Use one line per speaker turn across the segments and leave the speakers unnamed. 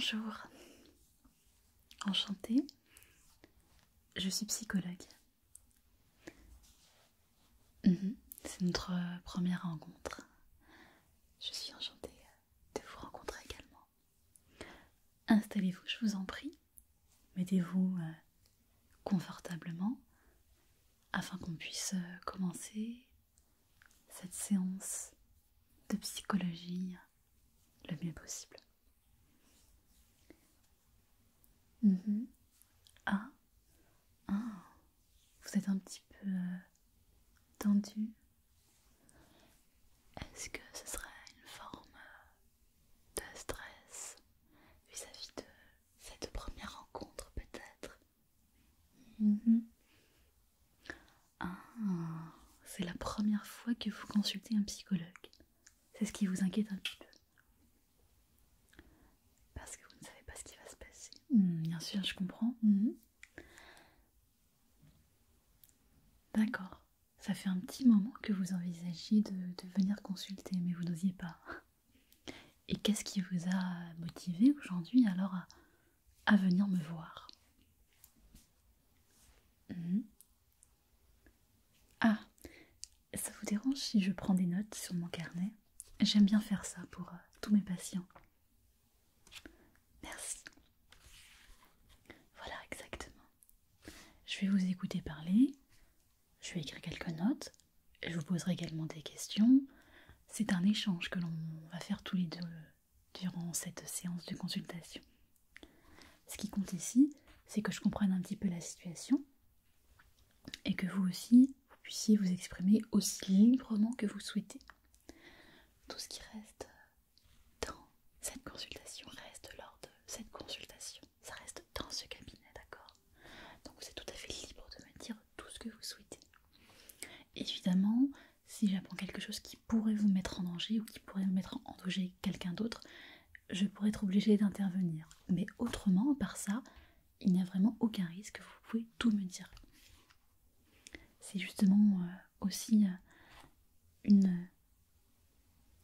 Bonjour, enchantée, je suis psychologue. C'est notre première rencontre. Je suis enchantée de vous rencontrer également. Installez-vous, je vous en prie. Mettez-vous confortablement afin qu'on puisse commencer cette séance de psychologie le mieux possible. Ah, vous êtes un petit peu tendu. Est-ce que ce serait une forme de stress vis-à-vis de cette première rencontre peut-être? Ah, c'est la première fois que vous consultez un psychologue. C'est ce qui vous inquiète un petit peu. Parce que vous ne savez pas ce qui va se passer. Bien sûr, je comprends. D'accord. Ça fait un petit moment que vous envisagiez de venir consulter, mais vous n'osiez pas. Et qu'est-ce qui vous a motivé aujourd'hui alors à venir me voir? Ah, ça vous dérange si je prends des notes sur mon carnet? J'aime bien faire ça pour tous mes patients. Merci. Voilà, exactement. Je vais vous écouter parler, je vais écrire quelques notes, je vous poserai également des questions. C'est un échange que l'on va faire tous les deux durant cette séance de consultation. Ce qui compte ici, c'est que je comprenne un petit peu la situation et que vous aussi, vous puissiez vous exprimer aussi librement que vous souhaitez. Tout ce qui reste dans cette consultation reste lors de cette consultation. Ça reste dans ce cabinet, d'accord? Donc vous êtes tout à fait libre de me dire tout ce que vous souhaitez. Évidemment, si j'apprends quelque chose qui pourrait vous mettre en danger ou qui pourrait mettre en danger quelqu'un d'autre, je pourrais être obligée d'intervenir. Mais autrement, par ça, il n'y a vraiment aucun risque, vous pouvez tout me dire. C'est justement aussi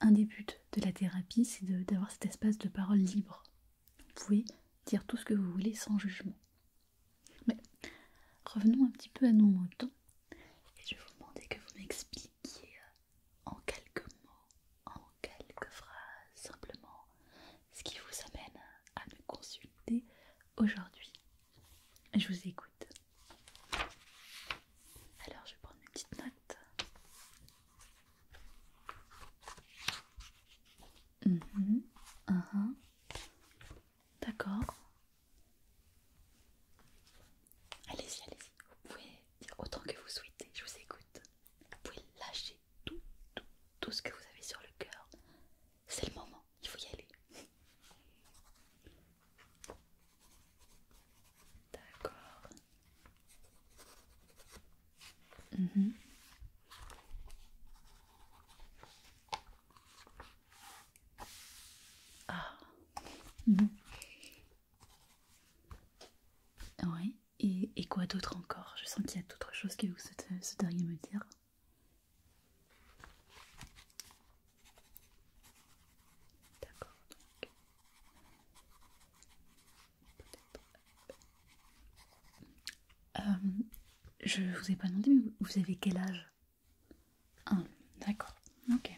un des buts de la thérapie, c'est d'avoir cet espace de parole libre. Vous pouvez dire tout ce que vous voulez sans jugement. Mais revenons un petit peu à nos moutons. Et je vais vous demander que vous m'expliquiez en quelques mots, en quelques phrases, simplement, ce qui vous amène à me consulter aujourd'hui. Je vous écoute. Alors, je vais prendre mes petites notes. D'accord. Allez-y, allez-y. Vous pouvez dire autant que vous souhaitez. Je vous écoute. Vous pouvez lâcher tout ce que vous avez sur le cœur. C'est le moment. Il faut y aller. D'accord. Ah. Oui. Et quoi d'autre encore? Je sens qu'il y a d'autres choses que vous souhaiteriez me dire. D'accord. Je vous ai pas demandé, mais vous avez quel âge? Ah, d'accord. Ok.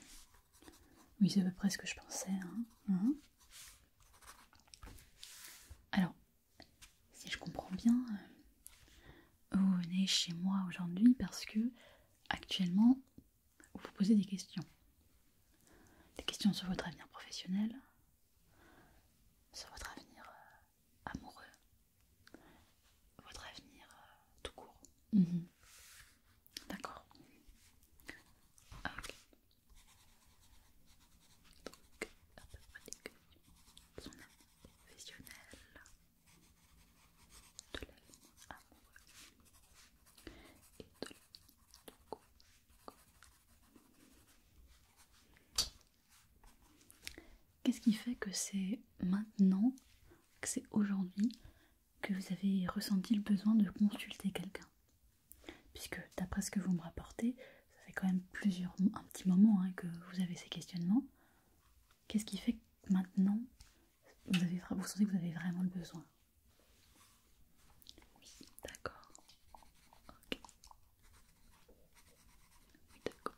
Oui, c'est à peu près ce que je pensais. Alors, si je comprends bien, vous venez chez moi aujourd'hui parce que actuellement, vous vous posez des questions. Des questions sur votre avenir professionnel, sur votre avenir amoureux, votre avenir tout court. D'accord. Ah, ok. Donc, à peu près des questions. Son avenir professionnel, de l'avenir amoureux et de l'avenir tout court. Qu'est-ce qui fait que c'est maintenant, que c'est aujourd'hui, que vous avez ressenti le besoin de consulter quelqu'un? Puisque d'après ce que vous me rapportez, ça fait quand même un petit moment que vous avez ces questionnements. Qu'est-ce qui fait que maintenant vous sentez que vous avez vraiment le besoin. Oui, d'accord. Ok. Oui, d'accord.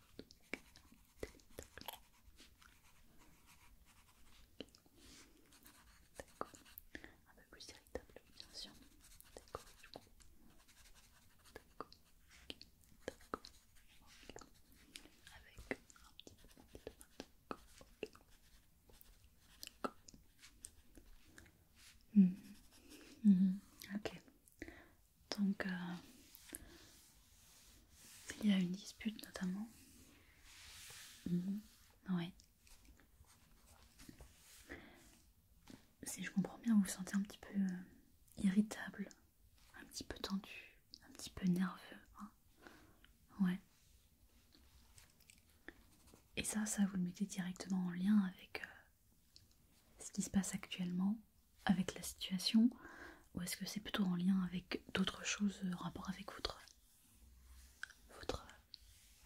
D'accord. Un peu plus irritable, bien sûr. D'accord, du coup. D'accord. Ok. D'accord. Ok. Avec un petit peu de main. D'accord. Ok. D'accord. Ok. Donc, il y a une dispute notamment. Ouais. Si je comprends bien, vous vous sentez un petit peu irritable, un petit peu tendu, un petit peu nerveux. Hein. Ouais. Et ça vous le mettez directement en lien avec ce qui se passe actuellement, avec la situation, ou est-ce que c'est plutôt en lien avec d'autres choses en rapport avec votre,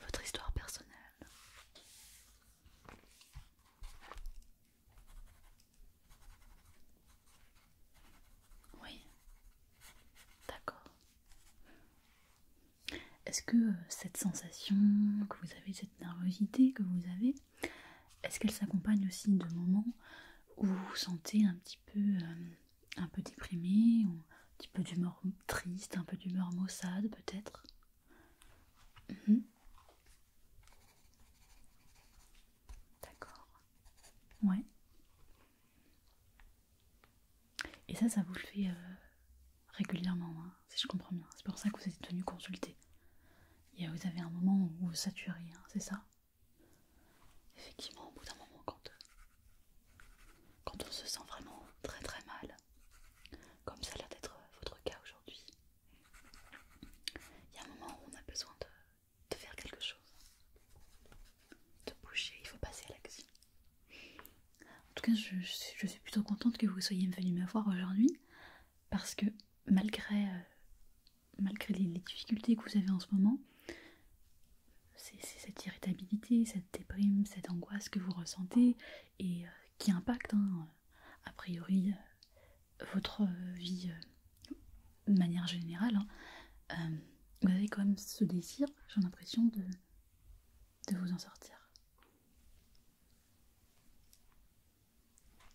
votre histoire personnelle? Oui, d'accord. Est-ce que cette sensation que vous avez, cette nervosité que vous avez, est-ce qu'elle s'accompagne aussi de moments où vous vous sentez un peu déprimé, ou un petit peu d'humeur triste, un peu d'humeur maussade peut-être? Mhm. D'accord. Ouais. Et ça vous le fait régulièrement, hein, si je comprends bien. C'est pour ça que vous êtes venu consulter. Et vous avez un moment où vous saturez, hein, c'est ça? Effectivement, au bout d'un moment, quand on se sent vraiment très très mal, comme ça a l'air d'être votre cas aujourd'hui, il y a un moment où on a besoin de faire quelque chose, de bouger, il faut passer à l'action. En tout cas, je suis plutôt contente que vous soyez venu me voir aujourd'hui, parce que malgré les difficultés que vous avez en ce moment, c'est cette irritabilité, cette déprime, cette angoisse que vous ressentez et qui impacte, hein, a priori, votre vie de manière générale. Hein. Vous avez quand même ce désir, j'ai l'impression, de vous en sortir.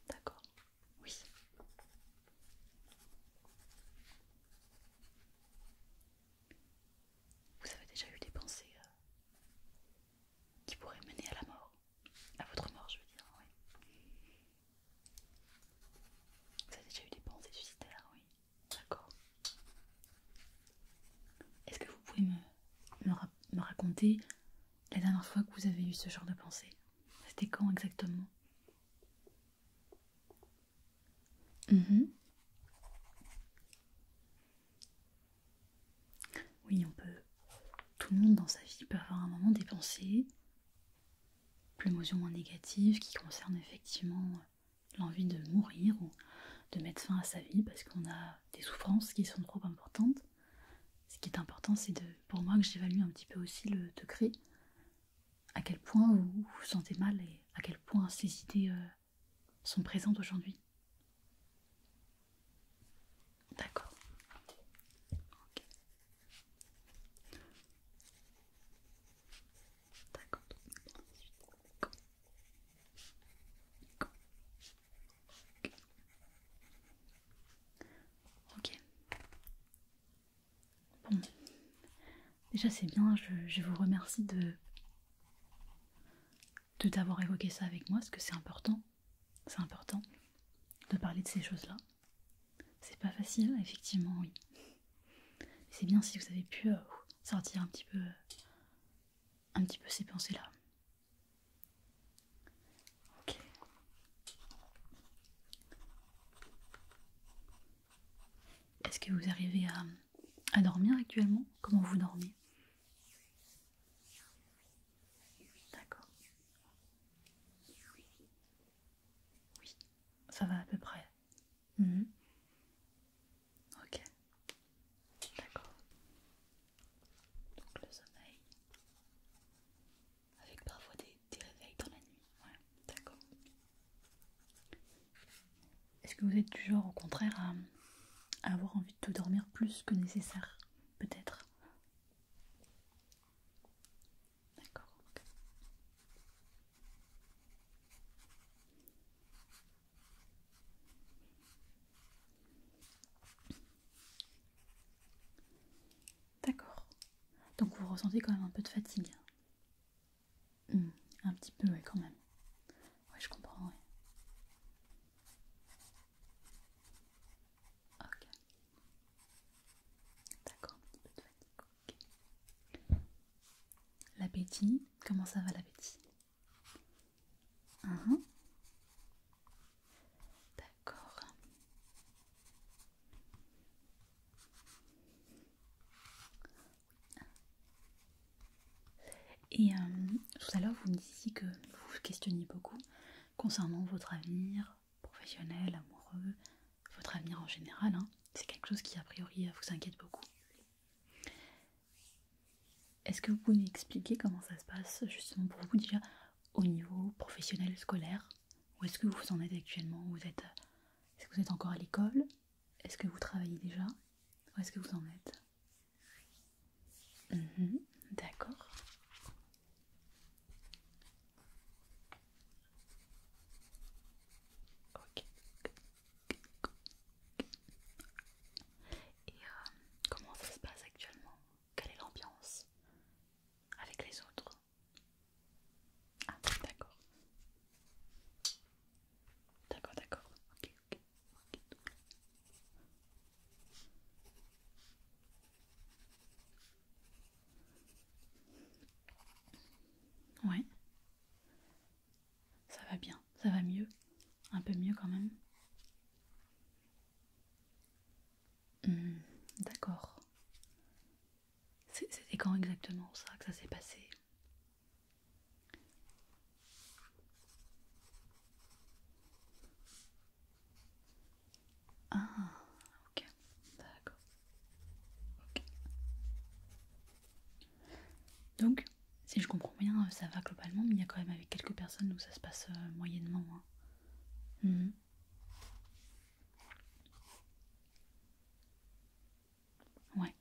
D'accord. Oui. Vous avez déjà eu des pensées qui pourraient mener à la mort, à votre mort, je veux dire, oui. Vous avez déjà eu des pensées suicidaires, oui. D'accord. Est-ce que vous pouvez me raconter la dernière fois que vous avez eu ce genre de pensée? C'était quand exactement? Mhm. Oui, tout le monde dans sa vie peut avoir un moment des pensées, plus ou moins négatives, qui concernent effectivement l'envie de mourir ou de mettre fin à sa vie parce qu'on a des souffrances qui sont trop importantes. Ce qui est important, c'est pour moi que j'évalue un petit peu aussi le degré, à quel point vous vous sentez mal et à quel point ces idées sont présentes aujourd'hui. D'accord. Ok. D'accord. Ok. Bon. Déjà c'est bien, je vous remercie de t'avoir évoqué ça avec moi, parce que c'est important. C'est important de parler de ces choses-là. C'est pas facile, effectivement, oui. C'est bien si vous avez pu sortir un petit peu ces pensées-là. Ok. Est-ce que vous arrivez à dormir actuellement? Comment vous dormez? D'accord. Oui, ça va à peu près. Mhm. Ok, d'accord. Donc le sommeil, avec parfois des réveils dans la nuit. Ouais, d'accord. vous êtes du genre au contraire à avoir envie de dormir plus que nécessaire, peut-être? D'accord. Ok. D'accord. Donc vous ressentez quand même un peu de fatigue. Un petit peu, ouais, quand même. Ouais, je comprends, ouais. Ok. D'accord, un petit peu de fatigue. Ok. L'appétit, comment ça va l'appétit? Uhum. D'accord. Et tout à l'heure, vous me disiez que vous vous questionniez beaucoup concernant votre avenir professionnel, amoureux, votre avenir en général. Hein. C'est quelque chose qui, a priori, vous inquiète beaucoup. Est-ce que vous pouvez m'expliquer comment ça se passe, justement, pour vous, déjà, au niveau professionnel, scolaire? Où est-ce que vous en êtes actuellement? Est-ce que vous êtes encore à l'école? Est-ce que vous travaillez déjà? Où est-ce que vous en êtes? D'accord. Ok. Et comment ça se passe actuellement? Quelle est l'ambiance avec les autres? Ah, d'accord. D'accord, d'accord. Ok, ok. Ouais, ça va bien. Ça va mieux. Un peu mieux quand même. D'accord. C'était quand exactement ça que ça s'est passé? Ah, ok. D'accord. Ok. Donc, si je comprends bien, ça va globalement, mais il y a quand même avec quelques personnes où ça se passe moyennement. Hein. Mhm. Ouais.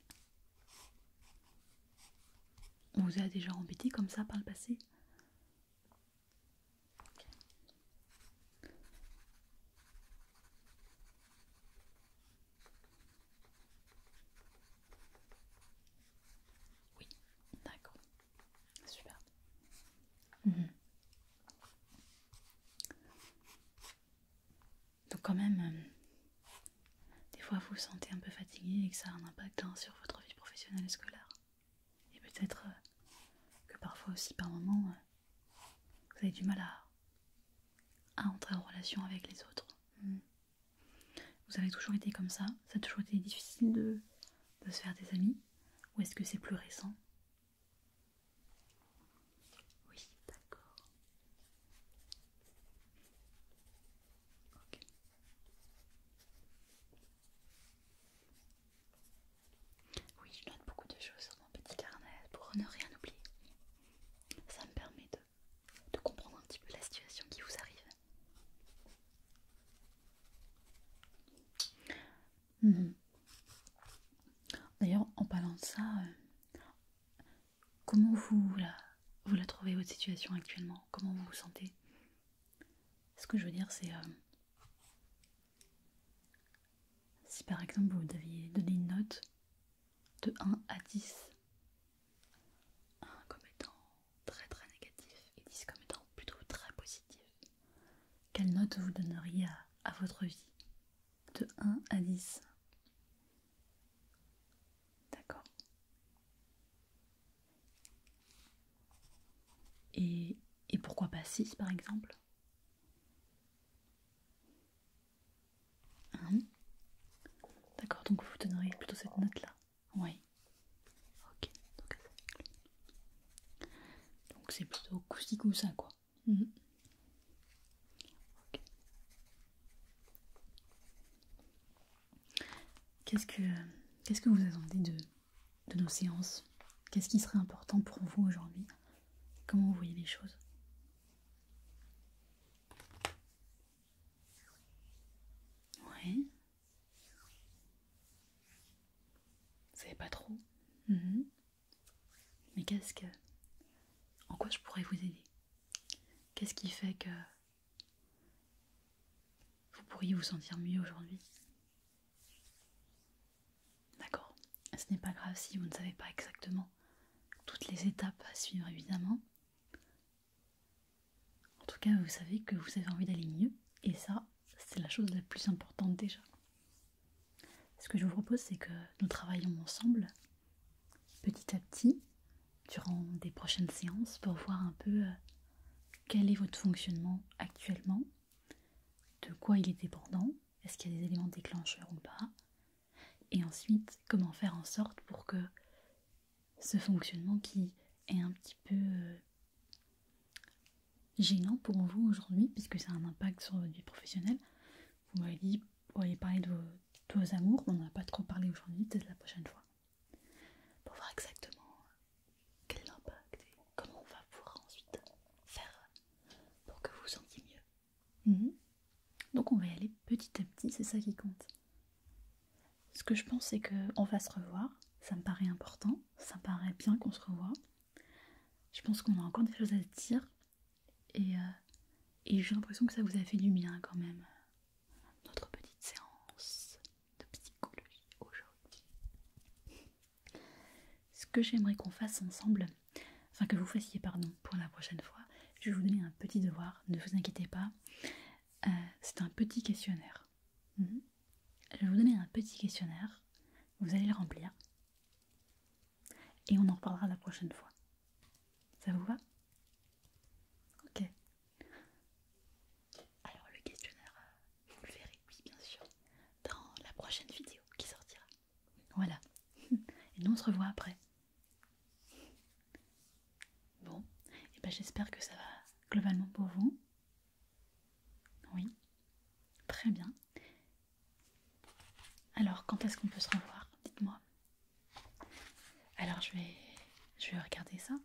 On vous a déjà embêté comme ça par le passé? Ok. Oui, d'accord. Super. Mhm. Donc quand même, des fois vous vous sentez un peu fatigué et que ça a un impact sur votre vie professionnelle et scolaire. Et peut-être que parfois aussi par moments, vous avez du mal à entrer en relation avec les autres. Vous avez toujours été comme ça? Ça a toujours été difficile de se faire des amis? Ou est-ce que c'est plus récent? Oui, d'accord. Ok. Oui, je note beaucoup de choses sur mon petit carnet pour ne rien oublier. Ça me permet de comprendre un petit peu la situation qui vous arrive. Mhm. D'ailleurs, en parlant de ça, comment vous la trouvez votre situation actuellement? Comment vous vous sentez? Ce que je veux dire, c'est si par exemple vous deviez donner une note de 1 à 10, 1 comme étant très très négatif et 10 comme étant plutôt très positif, quelle note vous donneriez à votre vie? De 1 à 10. D'accord. Et pourquoi pas 6 par exemple? Hein? D'accord, donc vous donneriez plutôt cette note-là. Oui. Ok. Donc c'est plutôt coup-ci coup-ça quoi. Mhm. Ok. Qu'est-ce que, qu'est-ce que vous attendez de nos séances? Qu'est-ce qui serait important pour vous aujourd'hui? Comment vous voyez les choses? Oui. Vous savez pas trop. Mhm. Mais en quoi je pourrais vous aider? Qu'est-ce qui fait que vous pourriez vous sentir mieux aujourd'hui? D'accord. Ce n'est pas grave si vous ne savez pas exactement toutes les étapes à suivre, évidemment. En tout cas, vous savez que vous avez envie d'aller mieux, et ça, c'est la chose la plus importante déjà. Ce que je vous propose, c'est que nous travaillons ensemble, petit à petit, durant des prochaines séances, pour voir un peu quel est votre fonctionnement actuellement, de quoi il est dépendant, est-ce qu'il y a des éléments déclencheurs ou pas, et ensuite, comment faire en sorte pour que ce fonctionnement qui est un petit peu gênant pour vous aujourd'hui, puisque ça a un impact sur votre vie professionnelle. Vous m'avez dit, vous pourriez parler de vos amours, on n'a pas trop parlé aujourd'hui, peut-être la prochaine fois, pour voir exactement quel est l'impact et comment on va pouvoir ensuite faire pour que vous vous sentiez mieux. Donc on va y aller petit à petit, c'est ça qui compte. Ce que je pense, c'est qu'on va se revoir, ça me paraît important, ça me paraît bien qu'on se revoie. Je pense qu'on a encore des choses à se dire, et j'ai l'impression que ça vous a fait du bien quand même, notre petite séance de psychologie aujourd'hui. Ce que j'aimerais qu'on fasse ensemble, enfin que vous fassiez pardon, pour la prochaine fois, je vais vous donner un petit devoir, ne vous inquiétez pas, c'est un petit questionnaire. Je vais vous donner un petit questionnaire, vous allez le remplir, et on en reparlera la prochaine fois. Ça vous va? Ok. Alors le questionnaire, vous le verrez, oui bien sûr, dans la prochaine vidéo qui sortira. Voilà. Et nous on se revoit après. Bon, et ben j'espère que ça va globalement pour vous. Oui, très bien. Alors quand est-ce qu'on peut se revoir? Dites-moi. Alors je vais regarder ça.